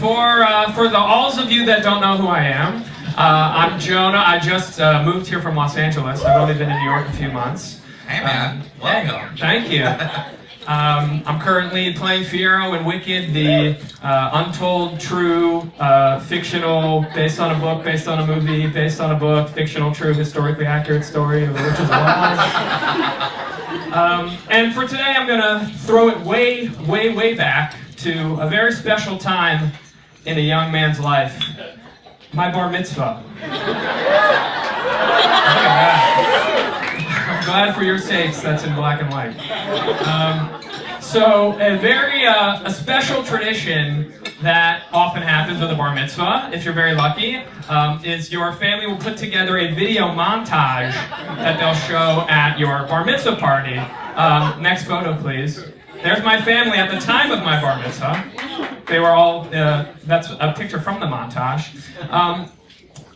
For the alls of you that don't know who I am, I'm Jonah. I just moved here from Los Angeles. I've only been in New York a few months. Hey man, welcome. Thank you. I'm currently playing Fiero in Wicked, the untold, true, fictional, based on a book, based on a movie, based on a book, fictional, true, historically accurate story of the Witches of Oz. And for today, I'm gonna throw it way, way, way back to a very special time in a young man's life. My bar mitzvah. Look at that. I'm glad for your sakes that's in black and white. So a very a special tradition that often happens with a bar mitzvah, if you're very lucky, is your family will put together a video montage that they'll show at your bar mitzvah party. Next photo, please. There's my family at the time of my bar mitzvah. They were all, that's a picture from the montage.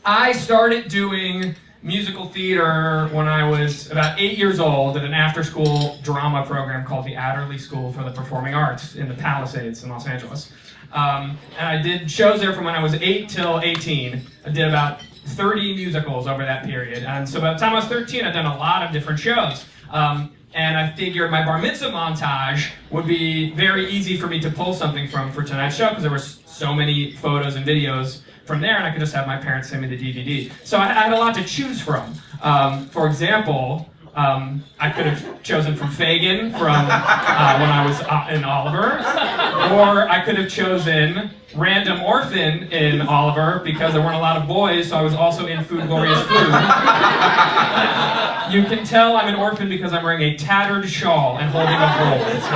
I started doing musical theater when I was about 8 years old at an after-school drama program called the Adderley School for the Performing Arts in the Palisades in Los Angeles. And I did shows there from when I was 8 till 18. I did about 30 musicals over that period. And so by the time I was 13, I'd done a lot of different shows. And I figured my bar mitzvah montage would be very easy for me to pull something from for tonight's show because there were so many photos and videos from there, and I could just have my parents send me the DVD. So I had a lot to choose from. For example, I could have chosen from Fagin from when I was in Oliver, or I could have chosen Random Orphan in Oliver because there weren't a lot of boys, so I was also in Food Glorious Food. You can tell I'm an orphan because I'm wearing a tattered shawl and holding a bowl. That's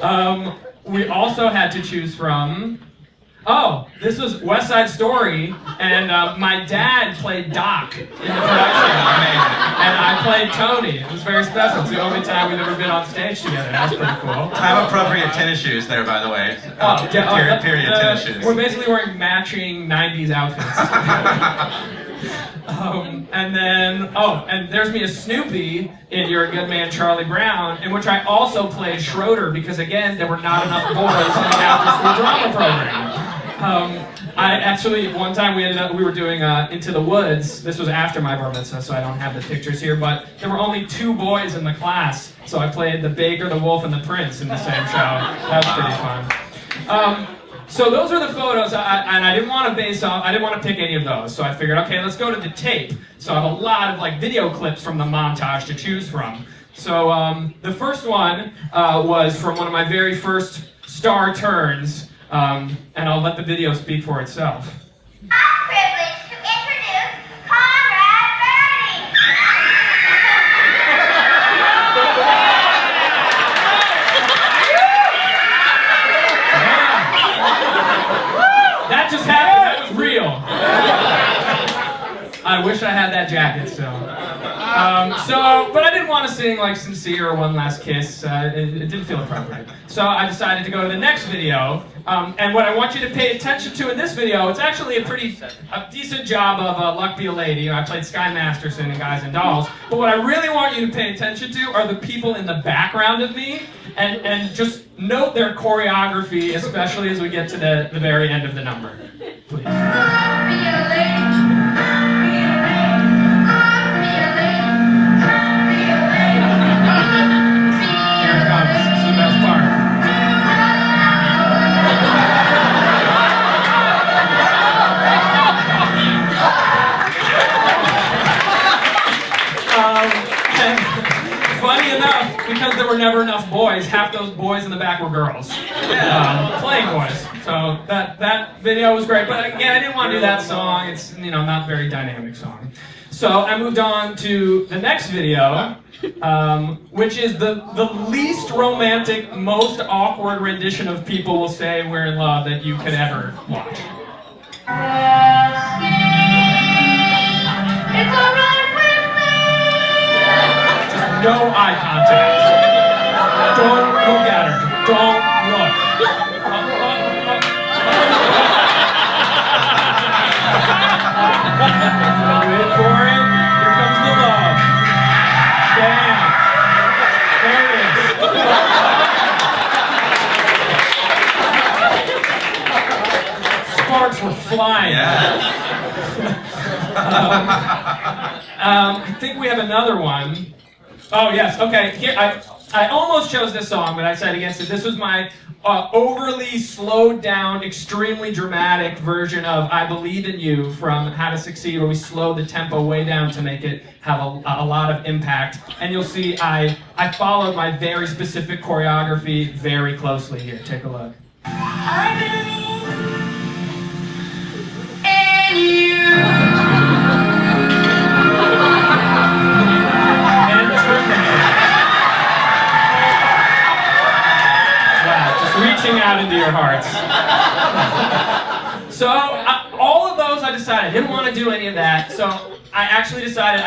right. We also had to choose from... Oh, this was West Side Story, and my dad played Doc in the production, and I played Tony. It was very special. It's the only time we've ever been on stage together. That's pretty cool. Time-appropriate tennis shoes there, by the way. Period tennis shoes. We're basically wearing matching 90s outfits. And there's me as Snoopy in You're a Good Man, Charlie Brown, in which I also played Schroeder because, again, there were not enough boys in the after-school drama program. I actually, one time we were doing Into the Woods. This was after my bar mitzvah, so I don't have the pictures here, but there were only 2 boys in the class, so I played the baker, the wolf, and the prince in the same show. That was pretty fun. So those are the photos, and I didn't want to pick any of those. So I figured, okay, let's go to the tape. So I have a lot of video clips from the montage to choose from. So the first one was from one of my very first star turns, and I'll let the video speak for itself. I'm privileged to introduce Conrad Birdie. That just happened. That was real. I wish I had that jacket still. But I didn't want to sing like Sincere or One Last Kiss. It didn't feel appropriate. So I decided to go to the next video. And what I want you to pay attention to in this video, it's actually a decent job of Luck Be a Lady. I played Sky Masterson in Guys and Dolls. But what I really want you to pay attention to are the people in the background of me. And just note their choreography, especially as we get to the very end of the number. Please. Funny enough, because there were never enough boys, half those boys in the back were girls. Playing boys. So that video was great. But again, I didn't want to do that song. It's not a very dynamic song. So I moved on to the next video, which is the least romantic, most awkward rendition of People Will Say We're in Love that you could ever watch. It's alright with me. Just no eye contact. Don't look at her. Don't look. Wait for it. Here comes the love. Bam. There it is. flying. Yeah. I think we have another one. Oh yes, okay. Here, I almost chose this song, but I said against it. This was my overly slowed down, extremely dramatic version of I Believe in You from How to Succeed, where we slowed the tempo way down to make it have a lot of impact. And you'll see I followed my very specific choreography very closely here. Take a look. I believe in you. Reaching out into your hearts. So all of those I decided I didn't want to do any of that. So I actually decided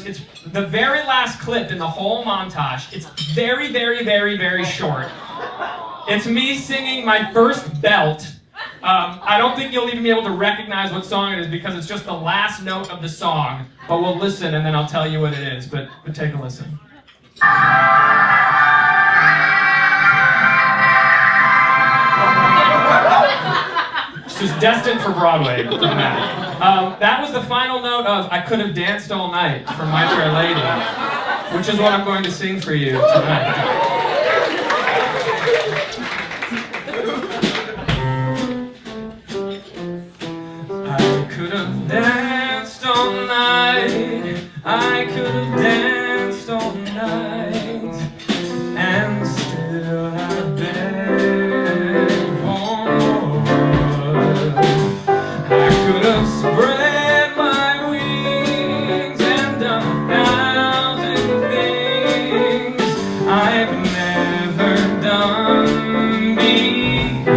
it's the very last clip in the whole montage. It's very, very, very, very short. It's me singing my first belt. I don't think you'll even be able to recognize what song it is because it's just the last note of the song. But we'll listen and then I'll tell you what it is. But take a listen. This is destined for Broadway. That was the final note of I Could Have Danced All Night from My Fair Lady, which is what I'm going to sing for you tonight. I could have danced all night, I could have danced all night, and still have begged for more. I could have spread my wings and done 1,000 things I've never done before.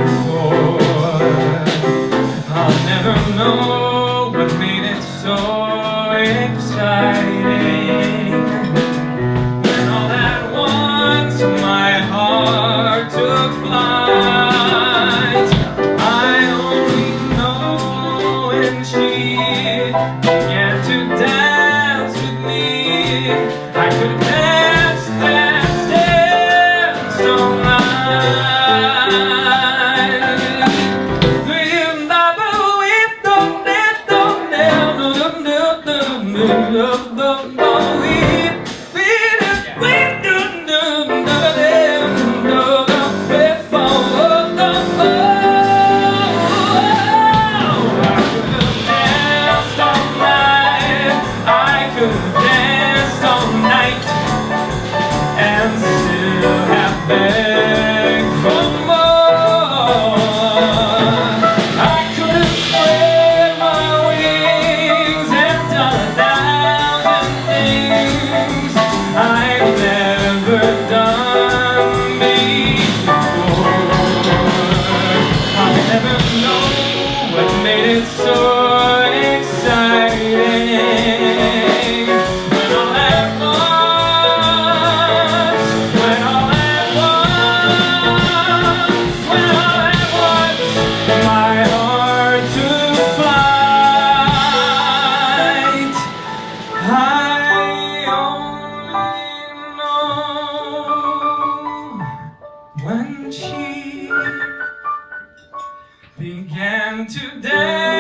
I'll never know what made it so exciting when all at once my heart took flight. I only know when she began to dance with me, I could have danced, danced, danced all night. When she began to dance.